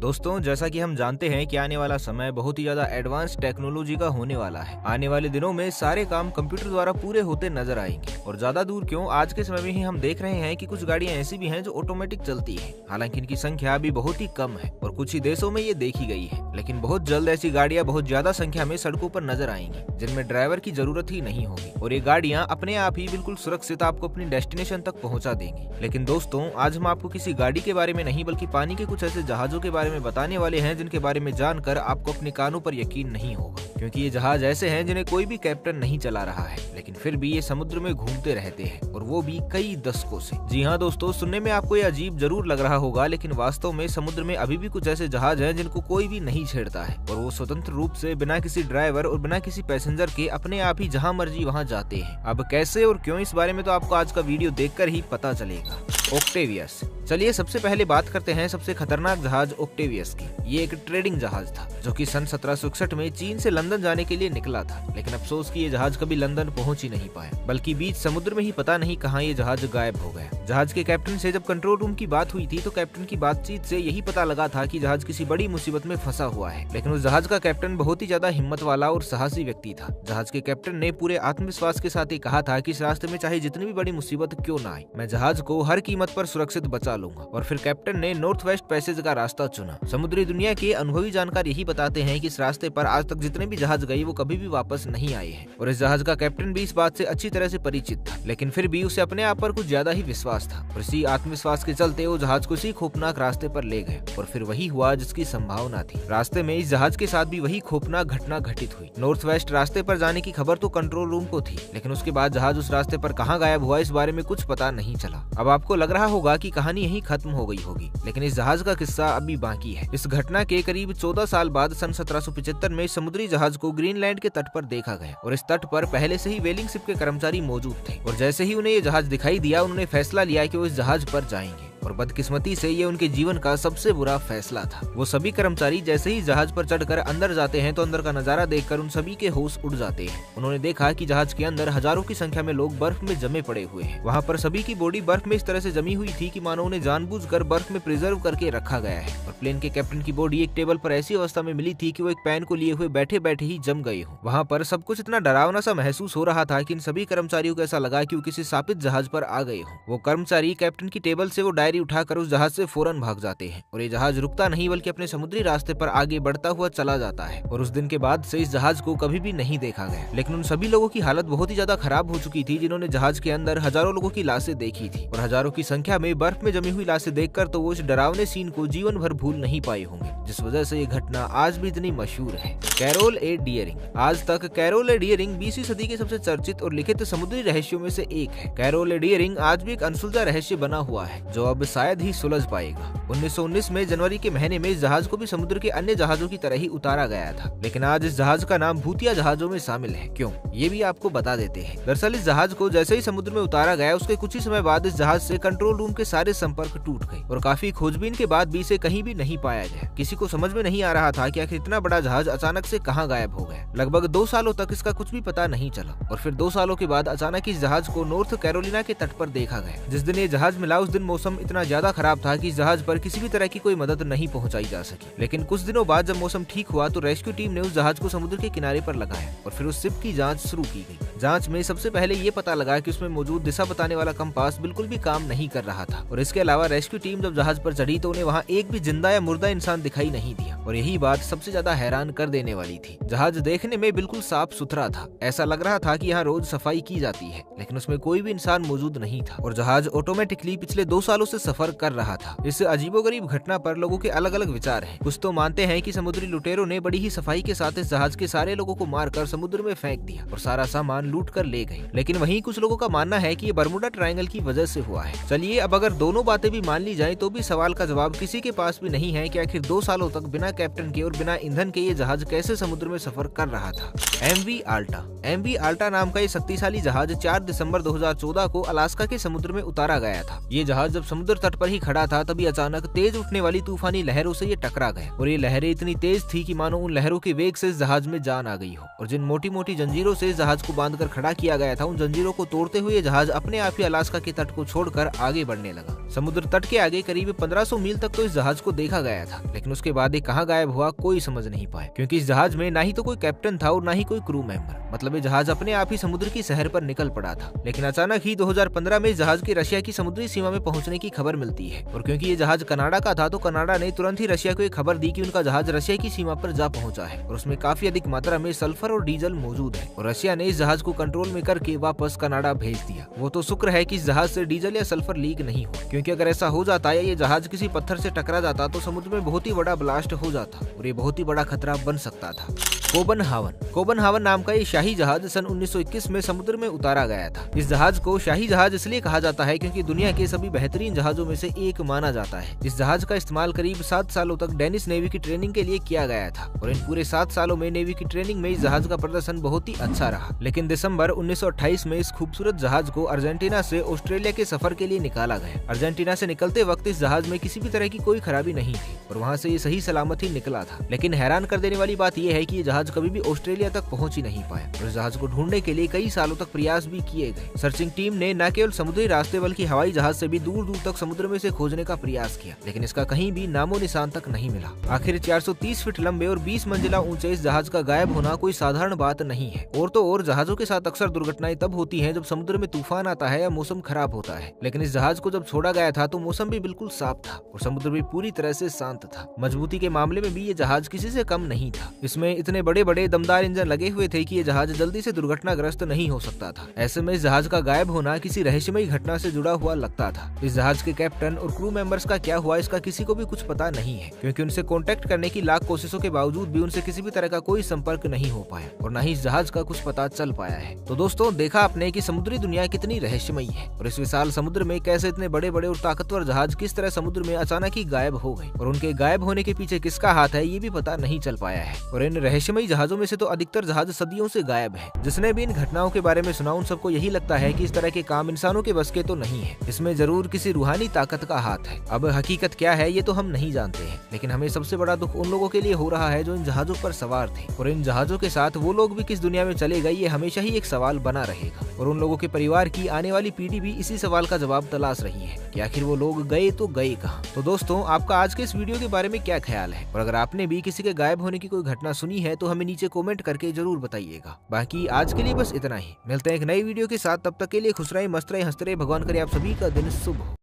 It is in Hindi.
दोस्तों, जैसा कि हम जानते हैं कि आने वाला समय बहुत ही ज्यादा एडवांस टेक्नोलॉजी का होने वाला है। आने वाले दिनों में सारे काम कंप्यूटर द्वारा पूरे होते नजर आएंगे और ज्यादा दूर क्यों, आज के समय में ही हम देख रहे हैं कि कुछ गाड़ियां ऐसी भी हैं जो ऑटोमेटिक चलती हैं। हालांकि इनकी संख्या अभी बहुत ही कम है और कुछ ही देशों में ये देखी गई है, लेकिन बहुत जल्द ऐसी गाड़ियां बहुत ज्यादा संख्या में सड़कों पर नजर आएंगी जिनमें ड्राइवर की जरूरत ही नहीं होगी और ये गाड़ियां अपने आप ही बिल्कुल सुरक्षित आपको अपनी डेस्टिनेशन तक पहुंचा देंगी। लेकिन दोस्तों, आज हम आपको किसी गाड़ी के बारे में नहीं बल्कि पानी के कुछ ऐसे जहाजों के बारे में बताने वाले हैं जिनके बारे में जानकर आपको अपने कानों पर यकीन नहीं होगा, क्योंकि ये जहाज ऐसे हैं जिन्हें कोई भी कैप्टन नहीं चला रहा है, लेकिन फिर भी ये समुद्र में घूमते रहते हैं और वो भी कई दशकों से। जी हाँ दोस्तों, सुनने में आपको ये अजीब जरूर लग रहा होगा, लेकिन वास्तव में समुद्र में अभी भी कुछ ऐसे जहाज हैं जिनको कोई भी नहीं छेड़ता है और वो स्वतंत्र रूप से बिना किसी ड्राइवर और बिना किसी पैसेंजर के अपने आप ही जहाँ मर्जी वहाँ जाते हैं। अब कैसे और क्यों, इस बारे में तो आपको आज का वीडियो देखकर ही पता चलेगा। ऑक्टेवियस। चलिए सबसे पहले बात करते हैं सबसे खतरनाक जहाज ऑक्टेवियस की। ये एक ट्रेडिंग जहाज था जो कि सन 1761 में चीन से लंदन जाने के लिए निकला था, लेकिन अफसोस कि ये जहाज कभी लंदन पहुंच ही नहीं पाया, बल्कि बीच समुद्र में ही पता नहीं कहां ये जहाज गायब हो गया। जहाज के कैप्टन से जब कंट्रोल रूम की बात हुई थी तो कैप्टन की बातचीत से यही पता लगा था कि जहाज किसी बड़ी मुसीबत में फंसा हुआ है, लेकिन उस जहाज का कैप्टन बहुत ही ज्यादा हिम्मत वाला और साहसी व्यक्ति था। जहाज के कैप्टन ने पूरे आत्मविश्वास के साथ ही कहा था कि इस रास्ते में चाहे जितनी भी बड़ी मुसीबत क्यों न आए, मैं जहाज को हर कीमत पर सुरक्षित बचा लूंगा। और फिर कैप्टन ने नॉर्थ वेस्ट पैसेज का रास्ता चुना। समुद्री दुनिया के अनुभवी जानकार यही बताते हैं कि इस रास्ते पर आज तक जितने भी जहाज गए वो कभी भी वापस नहीं आए हैं और इस जहाज का कैप्टन भी इस बात से अच्छी तरह से परिचित था, लेकिन फिर भी उसे अपने आप पर कुछ ज्यादा ही विश्वास था और इसी आत्मविश्वास के चलते वो जहाज को इसी खौफनाक रास्ते पर ले गए और फिर वही हुआ जिसकी संभावना थी। रास्ते में इस जहाज के साथ भी वही खौफनाक घटना घटित हुई। नॉर्थ वेस्ट रास्ते पर जाने की खबर तो कंट्रोल रूम को थी, लेकिन उसके बाद जहाज उस रास्ते पर कहाँ गायब हुआ इस बारे में कुछ पता नहीं चला। अब आपको लग रहा होगा कि कहानी यही खत्म हो गई होगी, लेकिन इस जहाज का किस्सा अभी बाकी है। इस घटना के करीब 14 साल बाद सन 1775 में समुद्री जहाज को ग्रीनलैंड के तट पर देखा गया और इस तट पर पहले से ही व्हेलिंग शिप के कर्मचारी मौजूद थे और जैसे ही उन्हें ये जहाज दिखाई दिया उन्होंने फैसला लिया कि वो इस जहाज पर जाएंगे और बदकिस्मती से ये उनके जीवन का सबसे बुरा फैसला था। वो सभी कर्मचारी जैसे ही जहाज पर चढ़कर अंदर जाते हैं तो अंदर का नजारा देखकर उन सभी के होश उड़ जाते हैं। उन्होंने देखा कि जहाज के अंदर हजारों की संख्या में लोग बर्फ में जमे पड़े हुए हैं। वहाँ पर सभी की बॉडी बर्फ में इस तरह से जमी हुई थी कि मानो उन्हें जानबूझकर बर्फ में प्रिजर्व करके रखा गया है और प्लेन के कैप्टन की बॉडी एक टेबल पर ऐसी अवस्था में मिली थी कि वो एक पैन को लिए हुए बैठे बैठे ही जम गए हो। वहाँ पर सब कुछ इतना डरावना सा महसूस हो रहा था कि इन सभी कर्मचारियों को ऐसा लगा कि वो किसी शापित जहाज पर आ गए हो। वो कर्मचारी कैप्टन की टेबल से वो डायरी उठाकर उस जहाज से फौरन भाग जाते हैं और ये जहाज रुकता नहीं बल्कि अपने समुद्री रास्ते पर आगे बढ़ता हुआ चला जाता है और उस दिन के बाद से इस जहाज को कभी भी नहीं देखा गया। लेकिन उन सभी लोगों की हालत बहुत ही ज्यादा खराब हो चुकी थी जिन्होंने जहाज के अंदर हजारों लोगों की लाशें देखी थी और हजारों की संख्या में बर्फ में जमी हुई लाशें देखकर तो वो इस डरावने सीन को जीवन भर भूल नहीं पाए होंगे, जिस वजह से ये घटना आज भी इतनी मशहूर है। कैरोल ए डियरिंग। आज तक कैरोल ए डियरिंग 20वीं सदी के सबसे चर्चित और लिखित समुद्री रहस्यों में से एक है। कैरोल ए डियरिंग आज भी एक अनसुलझा रहस्य बना हुआ है जो अब शायद ही सुलझ पाएगा। 1919 में जनवरी के महीने में इस जहाज को भी समुद्र के अन्य जहाजों की तरह ही उतारा गया था, लेकिन आज इस जहाज का नाम भूतिया जहाजों में शामिल है। क्यों, ये भी आपको बता देते हैं। दरअसल इस जहाज को जैसे ही समुद्र में उतारा गया उसके कुछ ही समय बाद इस जहाज से कंट्रोल रूम के सारे संपर्क टूट गए और काफी खोजबीन के बाद भी इसे कहीं भी नहीं पाया गया। किसी को समझ में नहीं आ रहा था कि आखिर इतना बड़ा जहाज अचानक से कहां गायब हो गया। लगभग 2 सालों तक इसका कुछ भी पता नहीं चला और फिर 2 सालों के बाद अचानक इस जहाज को नॉर्थ कैरोलिना के तट पर देखा गया। जिस दिन ये जहाज मिला उस दिन मौसम इतना ज्यादा खराब था कि इस जहाज पर किसी भी तरह की कोई मदद नहीं पहुंचाई जा सकी। लेकिन कुछ दिनों बाद जब मौसम ठीक हुआ तो रेस्क्यू टीम ने उस जहाज को समुद्र के किनारे पर लगाया और फिर उस शिप की जांच शुरू की गई। जांच में सबसे पहले ये पता लगा कि उसमें मौजूद दिशा बताने वाला कंपास बिल्कुल भी काम नहीं कर रहा था और इसके अलावा रेस्क्यू टीम जब जहाज पर चढ़ी तो उन्हें वहाँ एक भी जिंदा या मुर्दा इंसान दिखाई नहीं दिया और यही बात सबसे ज्यादा हैरान कर देने वाली थी। जहाज देखने में बिल्कुल साफ सुथरा था, ऐसा लग रहा था कि यहाँ रोज सफाई की जाती है, लेकिन उसमें कोई भी इंसान मौजूद नहीं था और जहाज ऑटोमेटिकली पिछले 2 सालों से सफर कर रहा था। इस अजीबोगरीब घटना पर लोगों के अलग अलग विचार हैं। कुछ तो मानते हैं कि समुद्री लुटेरों ने बड़ी ही सफाई के साथ इस जहाज के सारे लोगों को मारकर समुद्र में फेंक दिया और सारा सामान लूट कर ले गए, लेकिन वहीं कुछ लोगों का मानना है कि ये बर्मुडा ट्रायंगल की वजह से हुआ है। चलिए अब अगर दोनों बातें भी मान ली जाएं तो भी सवाल का जवाब किसी के पास भी नहीं है कि आखिर 2 सालों तक बिना कैप्टन के और बिना ईंधन के ये जहाज कैसे समुद्र में सफर कर रहा था। MV ultra. MV आल्टा नाम का ये शक्तिशाली जहाज 4 दिसंबर 2014 को अलास्का के समुद्र में उतारा गया था। ये जहाज जब समुद्र तट पर ही खड़ा था तभी अचानक तेज उठने वाली तूफानी लहरों से ये टकरा गया और ये लहरें इतनी तेज थी कि मानो उन लहरों के वेग से इस जहाज में जान आ गई हो और जिन मोटी मोटी जंजीरों से इस जहाज को बांधकर बांधकर खड़ा किया गया था, उन जंजीरों को तोड़ते हुए ये जहाज अपने आप ही अलास्का के तट को छोड़कर आगे बढ़ने लगा। समुद्र तट के आगे करीब 1500 मील तक तो इस जहाज को देखा गया था, लेकिन उसके बाद ये कहाँ गायब हुआ कोई समझ नहीं पाया, क्योंकि इस जहाज में ना ही तो कोई कैप्टन था और ना ही कोई क्रू मेंबर। मतलब ये जहाज अपने आप ही समुद्र की सैर पर निकल पड़ा था। लेकिन अचानक ही 2015 में इस जहाज के रशिया की समुद्री सीमा में पहुंचने की खबर मिलती है, और क्योंकि ये जहाज कनाडा का था तो कनाडा ने तुरंत ही रशिया को एक खबर दी कि उनका जहाज रशिया की सीमा पर जा पहुंचा है और उसमें काफी अधिक मात्रा में सल्फर और डीजल मौजूद है, और रशिया ने इस जहाज को कंट्रोल में करके वापस कनाडा भेज दिया। वो तो शुक्र है कि इस जहाज से डीजल या सल्फर लीक नहीं हुआ, क्योंकि अगर ऐसा हो जाता या ये जहाज किसी पत्थर से टकरा जाता तो समुद्र में बहुत ही बड़ा ब्लास्ट हो जाता और ये बहुत ही बड़ा खतरा बन सकता था। कोबनहावन नाम का ये शाही जहाज सन 1921 में समुद्र में उतारा गया था। इस जहाज को शाही जहाज इसलिए कहा जाता है क्योंकि दुनिया के सभी बेहतरीन जहाजों में से एक माना जाता है। इस जहाज का इस्तेमाल करीब 7 सालों तक डेनिश नेवी की ट्रेनिंग के लिए किया गया था, और इन पूरे 7 सालों में नेवी की ट्रेनिंग में इस जहाज का प्रदर्शन बहुत ही अच्छा रहा। लेकिन दिसंबर 1928 में इस खूबसूरत जहाज को अर्जेंटीना से ऑस्ट्रेलिया के सफर के लिए निकाला गया। अर्जेंटीना से निकलते वक्त इस जहाज में किसी भी तरह की कोई खराबी नहीं थी और वहाँ से ये सही सलामत ही निकला था। लेकिन हैरान कर देने वाली बात यह है कि ये जहाज कभी भी ऑस्ट्रेलिया तक पहुंच ही नहीं पाया, और इस जहाज को ढूंढने के लिए कई सालों तक प्रयास भी किए गए। सर्चिंग टीम ने न केवल समुद्री रास्ते बल्कि हवाई जहाज से भी दूर दूर तक समुद्र में से खोजने का प्रयास किया, लेकिन इसका कहीं भी नामो निशान तक नहीं मिला। आखिर 430 फीट लंबे और 20 मंजिला ऊंचे इस जहाज का गायब होना कोई साधारण बात नहीं है। और तो और जहाजों के साथ अक्सर दुर्घटनाएं तब होती हैं जब समुद्र में तूफान आता है या मौसम खराब होता है, लेकिन इस जहाज को जब छोड़ा गया था तो मौसम भी बिल्कुल साफ था और समुद्र भी पूरी तरह से शांत था। मजबूती के मामले में भी ये जहाज किसी से कम नहीं था। इसमें इतने बड़े बड़े दमदार इंजन लगे हुए थे कि ये जहाज जल्दी से दुर्घटनाग्रस्त नहीं हो सकता था। ऐसे में इस जहाज का गायब होना किसी रहस्यमयी घटना से जुड़ा हुआ लगता था। इस जहाज के कैप्टन और क्रू मेंबर्स का क्या हुआ इसका किसी को भी कुछ पता नहीं है, क्योंकि उनसे कांटेक्ट करने की लाख कोशिशों के बावजूद भी उनसे किसी भी तरह का कोई संपर्क नहीं हो पाया और न ही इस जहाज का कुछ पता चल पाया है। तो दोस्तों, देखा आपने कि समुद्री दुनिया कितनी रहस्यमयी है और इस विशाल समुद्र में कैसे इतने बड़े बड़े और ताकतवर जहाज किस तरह समुद्र में अचानक ही गायब हो गए और उनके गायब होने के पीछे किसका हाथ है ये भी पता नहीं चल पाया है। और इन रहस्यमयी जहाजों में से तो अधिकतर जहाज सदियों से गायब है। जिसने भी इन घटनाओं के बारे में सुना उन सबको यही लगता है कि इस तरह के काम इंसानों के बस के तो नहीं है, इसमें जरूर किसी रूहानी ताकत का हाथ है। अब हकीकत क्या है ये तो हम नहीं जानते हैं, लेकिन हमें सबसे बड़ा दुख उन लोगों के लिए हो रहा है जो इन जहाजों पर सवार थे, और इन जहाजों के साथ वो लोग भी किस दुनिया में चले गए ये हमेशा ही एक सवाल बना रहेगा। और उन लोगों के परिवार की आने वाली पीढ़ी भी इसी सवाल का जवाब तलाश रही है कि आखिर वो लोग गए तो गए कहाँ। तो दोस्तों, आपका आज के इस वीडियो के बारे में क्या ख्याल है, और अगर आपने भी किसी के गायब होने की कोई घटना सुनी है तो हमें नीचे कमेंट करके जरूर बताइएगा। बाकी आज के लिए बस इतना ही, मिलते हैं एक नई वीडियो के साथ। तब तक के लिए खुश रहे, मस्त रहे, हंसते रहे। भगवान करे आप सभी का दिन शुभ हो।